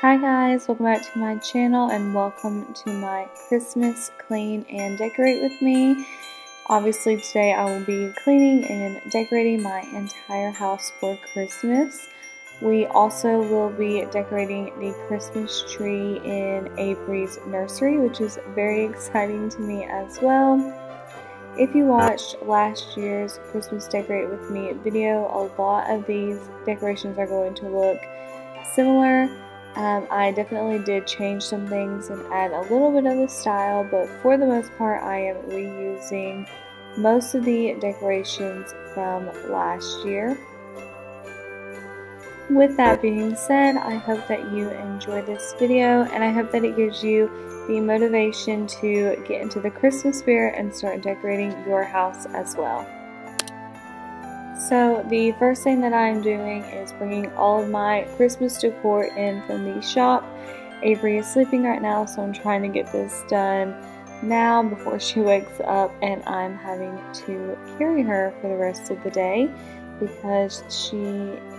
Hi guys, welcome back to my channel and welcome to my Christmas clean and decorate with me. Obviously today I will be cleaning and decorating my entire house for Christmas. We also will be decorating the Christmas tree in Avery's nursery, which is very exciting to me as well. If you watched last year's Christmas Decorate With Me video, a lot of these decorations are going to look similar. I definitely did change some things and add a little bit of the style, but for the most part I am reusing most of the decorations from last year. With that being said, I hope that you enjoy this video and I hope that it gives you the motivation to get into the Christmas spirit and start decorating your house as well. So the first thing that I'm doing is bringing all of my Christmas decor in from the shop. Avery is sleeping right now, so I'm trying to get this done now before she wakes up, and I'm having to carry her for the rest of the day because she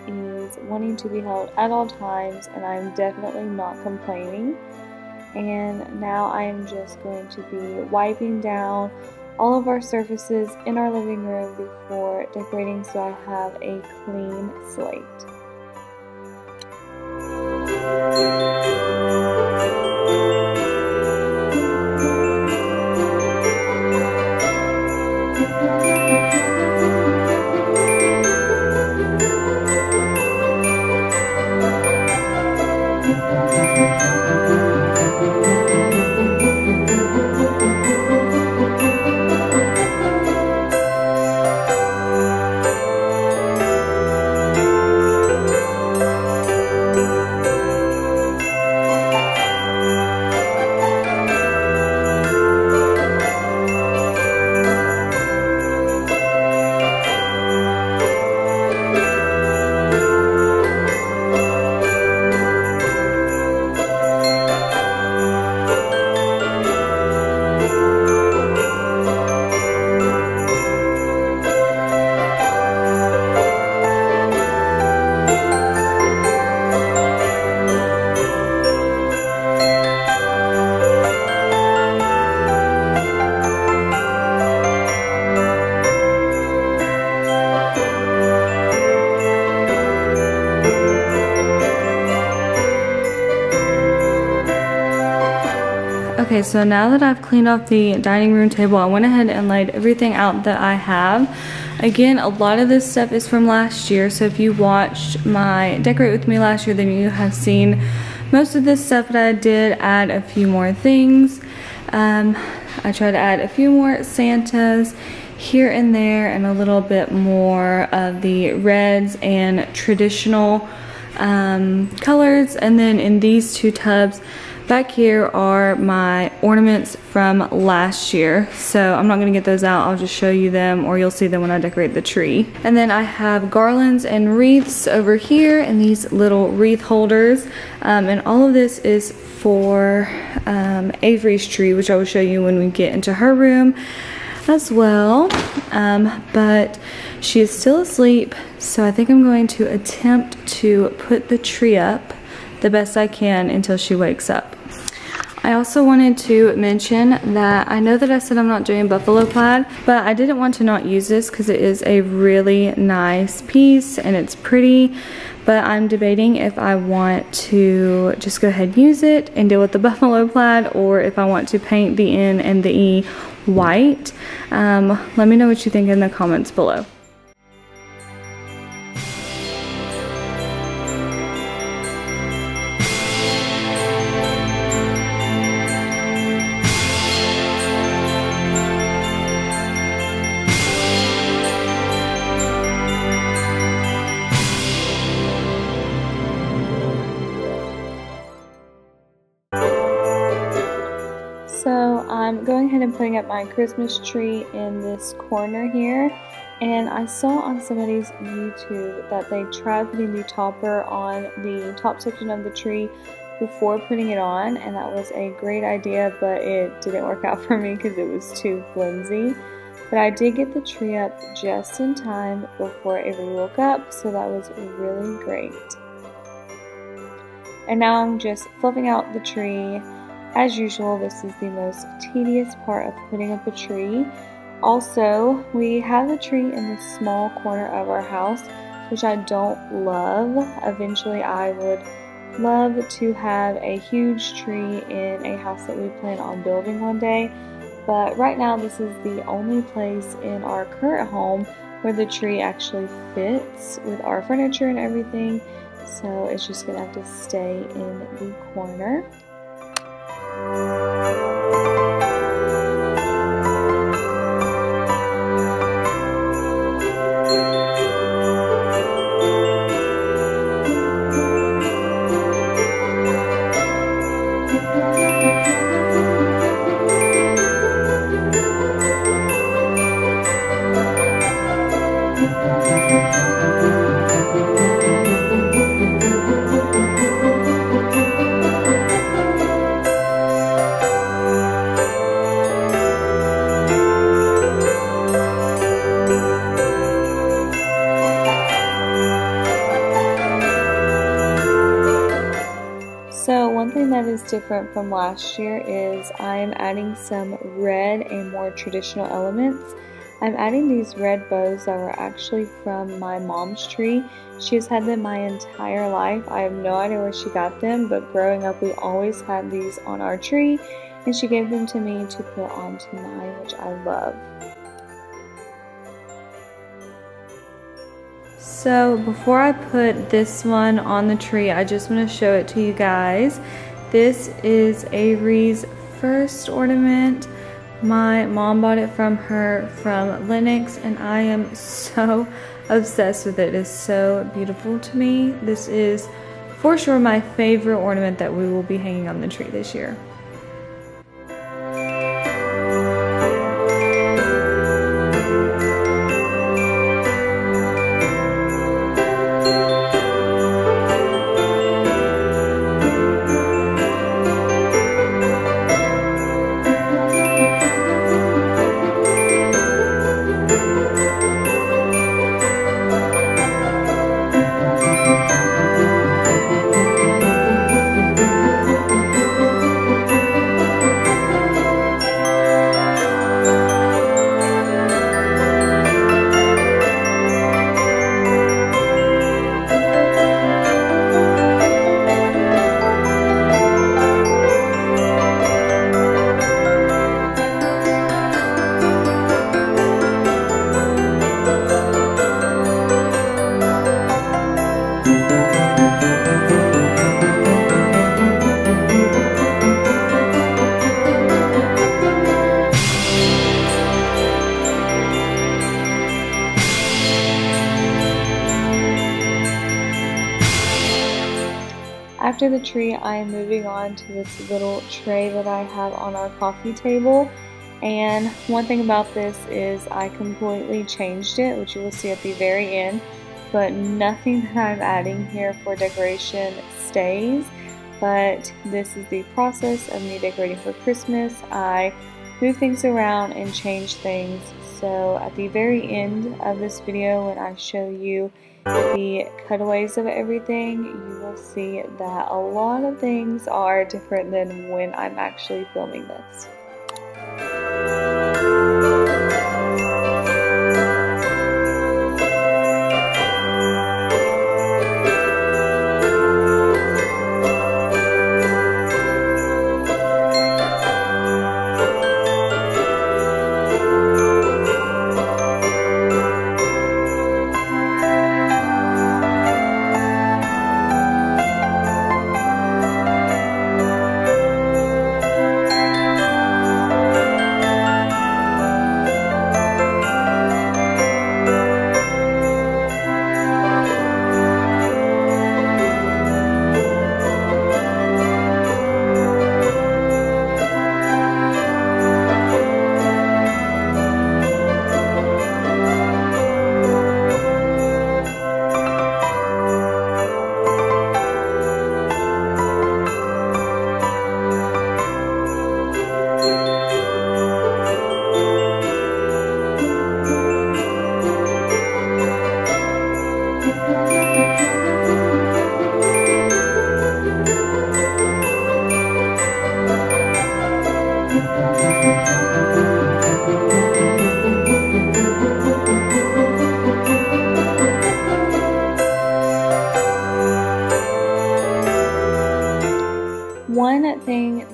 is wanting to be held at all times, and I'm definitely not complaining. And now I am just going to be wiping down all of our surfaces in our living room before decorating so I have a clean slate. Okay, so now that I've cleaned off the dining room table, I went ahead and laid everything out that I have. Again, a lot of this stuff is from last year, so if you watched my Decorate With Me last year, then you have seen most of this stuff, but I did add a few more things. I tried to add a few more Santas here and there and a little bit more of the reds and traditional colors. And then in these two tubs back here are my ornaments from last year, so I'm not going to get those out. I'll just show you them, or you'll see them when I decorate the tree. And then I have garlands and wreaths over here and these little wreath holders, and all of this is for Avery's tree, which I will show you when we get into her room as well. But she is still asleep, so I think I'm going to attempt to put the tree up the best I can until she wakes up. I also wanted to mention that I know that I said I'm not doing buffalo plaid, but I didn't want to not use this because it is a really nice piece and it's pretty, but I'm debating if I want to just go ahead and use it and deal with the buffalo plaid, or if I want to paint the N and the E white. Let me know what you think in the comments below. So I'm going ahead and putting up my Christmas tree in this corner here, and I saw on somebody's YouTube that they tried putting the topper on the top section of the tree before putting it on, and that was a great idea, but it didn't work out for me because it was too flimsy. But I did get the tree up just in time before Avery woke up, so that was really great. And now I'm just fluffing out the tree. As usual, this is the most tedious part of putting up a tree. Also, we have the tree in this small corner of our house, which I don't love. Eventually, I would love to have a huge tree in a house that we plan on building one day. But right now, this is the only place in our current home where the tree actually fits with our furniture and everything. So it's just gonna have to stay in the corner. So one thing that is different from last year is I'm adding some red and more traditional elements. I'm adding these red bows that were actually from my mom's tree. She has had them my entire life. I have no idea where she got them, but growing up we always had these on our tree, and she gave them to me to put onto mine, which I love. So before I put this one on the tree, I just want to show it to you guys. This is Avery's first ornament. My mom bought it from her from Lennox, and I am so obsessed with it. It is so beautiful to me. This is for sure my favorite ornament that we will be hanging on the tree this year. After the tree, I am moving on to this little tray that I have on our coffee table. And one thing about this is I completely changed it, which you will see at the very end. But nothing that I'm adding here for decoration stays. But this is the process of me decorating for Christmas. I move things around and change things. So at the very end of this video, when I show you the cutaways of everything, you will see that a lot of things are different than when I'm actually filming this.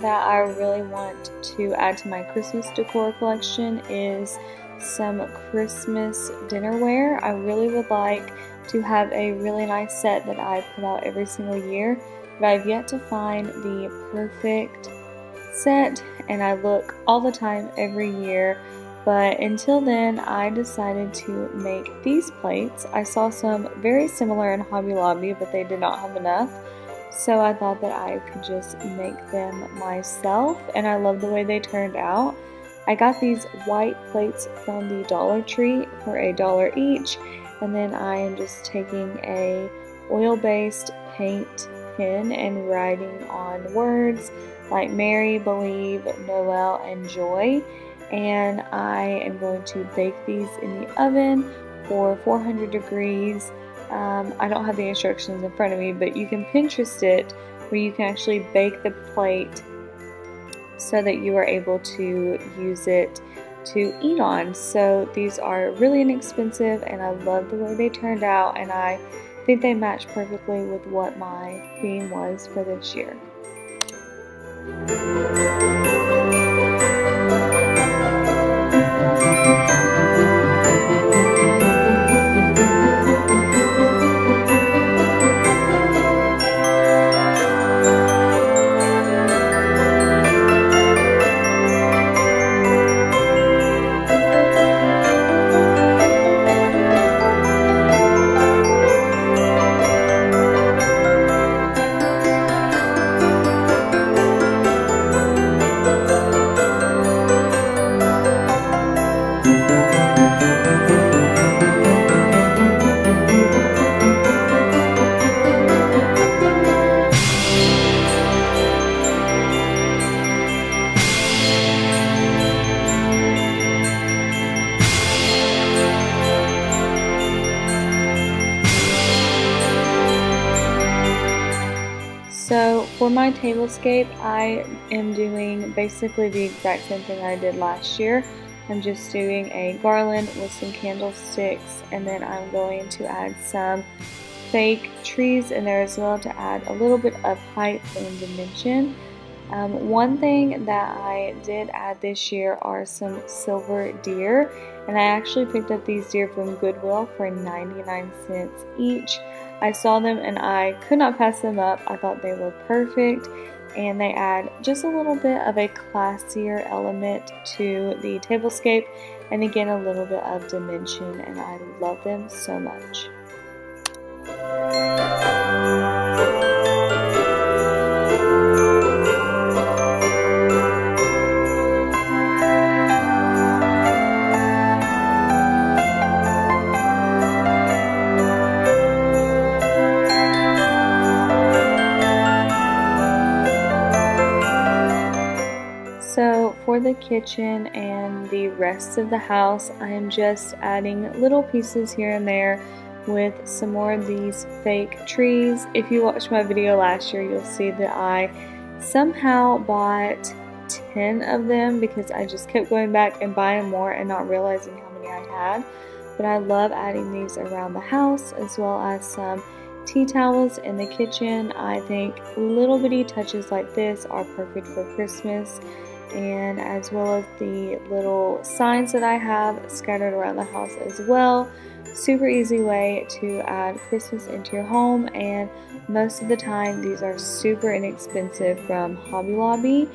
that I really want to add to my Christmas decor collection is some Christmas dinnerware. I really would like to have a really nice set that I put out every single year, but I've yet to find the perfect set, and I look all the time every year. But until then, I decided to make these plates. I saw some very similar in Hobby Lobby, but they did not have enough. So I thought that I could just make them myself, and I love the way they turned out. I got these white plates from the Dollar Tree for $1 each, and then I am just taking a oil-based paint pen and writing on words like Mary, Believe, Noel, and Joy. And I am going to bake these in the oven for 400 degrees. I don't have the instructions in front of me, but you can Pinterest it where you can actually bake the plate so that you are able to use it to eat on. So these are really inexpensive, and I love the way they turned out, and I think they match perfectly with what my theme was for this year. So for my Tablescape, I am doing basically the exact same thing I did last year. I'm just doing a garland with some candlesticks, and then I'm going to add some fake trees in there as well to add a little bit of height and dimension. One thing that I did add this year are some silver deer, and I actually picked up these deer from Goodwill for 99 cents each. I saw them and I could not pass them up. I thought they were perfect, and they add just a little bit of a classier element to the Tablescape, and again a little bit of dimension, and I love them so much. So for the kitchen and the rest of the house, I am just adding little pieces here and there with some more of these fake trees. If you watched my video last year, you'll see that I somehow bought 10 of them because I just kept going back and buying more and not realizing how many I had. But I love adding these around the house, as well as some tea towels in the kitchen. I think little bitty touches like this are perfect for Christmas, and as well as the little signs that I have scattered around the house as well. Super easy way to add Christmas into your home, and most of the time these are super inexpensive from Hobby Lobby.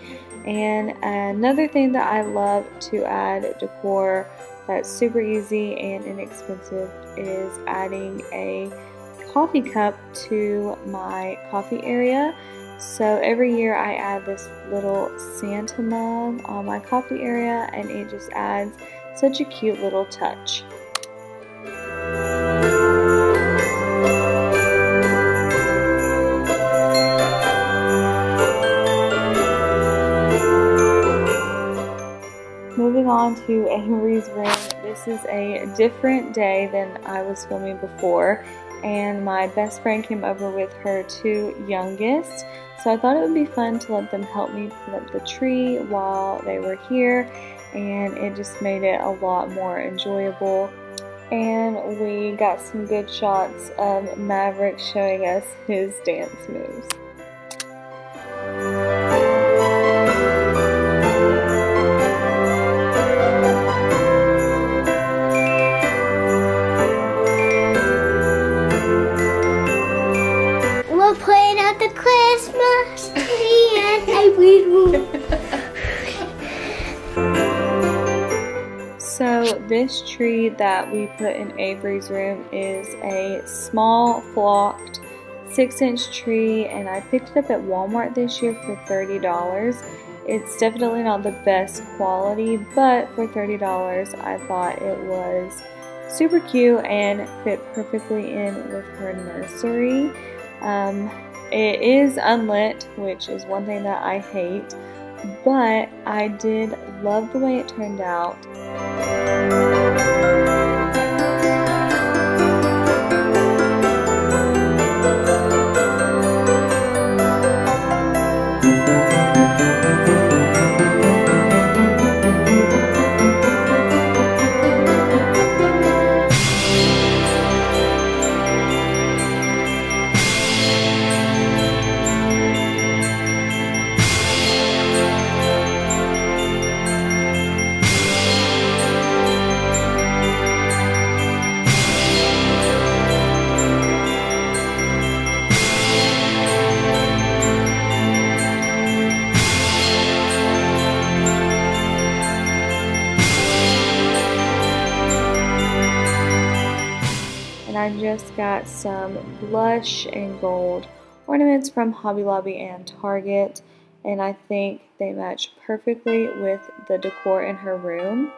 And another thing that I love to add decor that's super easy and inexpensive is adding a coffee cup to my coffee area. So every year I add this little Santa mug on my coffee area, and it just adds such a cute little touch. Moving on to Avery's room, this is a different day than I was filming before, and my best friend came over with her two youngest, so I thought it would be fun to let them help me put up the tree while they were here, and it just made it a lot more enjoyable. And we got some good shots of Maverick showing us his dance moves. out the Christmas tree and I will. So this tree that we put in Avery's room is a small flocked 6-inch tree, and I picked it up at Walmart this year for $30. It's definitely not the best quality, but for $30 I thought it was super cute and fit perfectly in with her nursery. It is unlit, which is one thing that I hate, but I did love the way it turned out. And I just got some blush and gold ornaments from Hobby Lobby and Target, and I think they match perfectly with the decor in her room.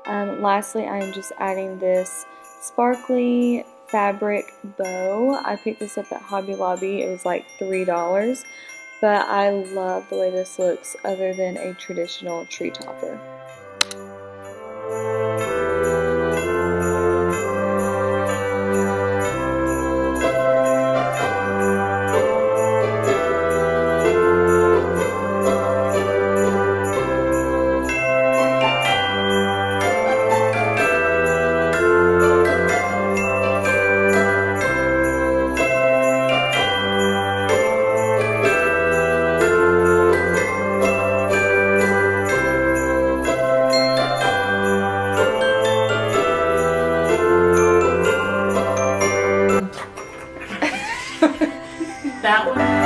Lastly, I'm just adding this sparkly fabric bow. I picked this up at Hobby Lobby. It was like $3, but I love the way this looks other than a traditional tree topper. That one?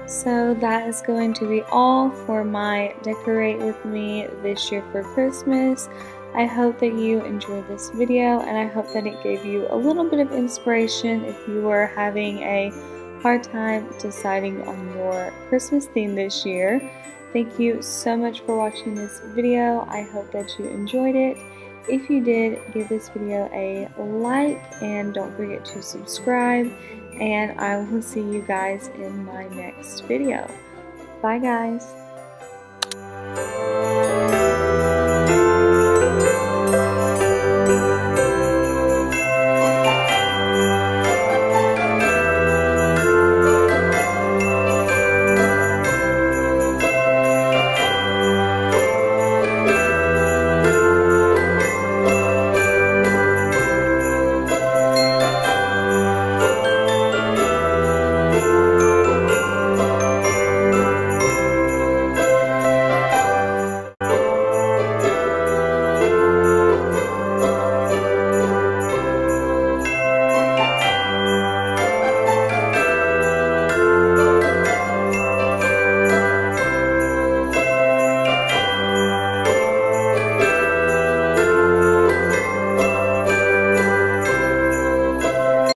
So that is going to be all for my Decorate With Me this year for Christmas. I hope that you enjoyed this video, and I hope that it gave you a little bit of inspiration if you were having a hard time deciding on your Christmas theme this year. Thank you so much for watching this video. I hope that you enjoyed it. If you did, give this video a like and don't forget to subscribe, and I will see you guys in my next video. Bye guys!